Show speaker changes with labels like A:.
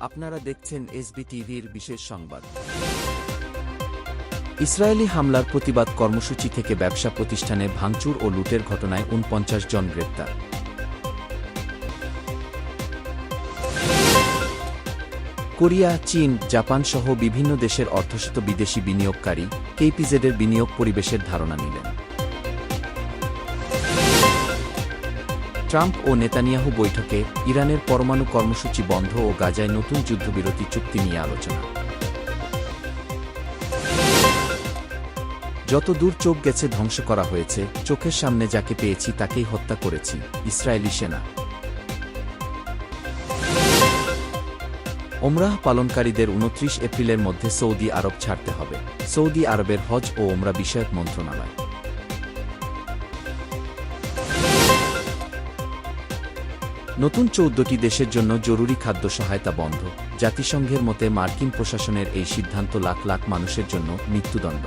A: আপনারা দেখছেন এসবি টিভির বিশেষ সংবাদ। ইসরায়েলি হামলার প্রতিবাদ কর্মসূচি থেকে ব্যবসা প্রতিষ্ঠানে ভাঙচুর ও লুটের ঘটনায় ৪৯ জন গ্রেপ্তার। কোরিয়া, চীন, জাপান সহ বিভিন্ন দেশের অর্ধশত বিদেশি বিনিয়োগকারী কেপিজেডের বিনিয়োগ পরিবেশের ধারণা নিলেন। ট্রাম্প ও নেতানিয়াহু বৈঠকে ইরানের পরমাণু কর্মসূচি বন্ধ ও গাজায় নতুন যুদ্ধবিরতি চুক্তি নিয়ে আলোচনা। যত দূর চোখ গেছে ধ্বংস করা হয়েছে, চোখের সামনে যাকে পেয়েছি তাকেই হত্যা করেছি, ইসরায়েলি সেনা। ওমরাহ পালনকারীদের ২৯ এপ্রিলের মধ্যে সৌদি আরব ছাড়তে হবে, সৌদি আরবের হজ ও ওমরা বিষয়ক মন্ত্রণালয়। নতুন ১৪টি দেশের জন্য জরুরি খাদ্য সহায়তা বন্ধ। জাতিসংঘের মতে মার্কিন প্রশাসনের এই সিদ্ধান্ত লাখ লাখ মানুষের জন্য মৃত্যুদণ্ড।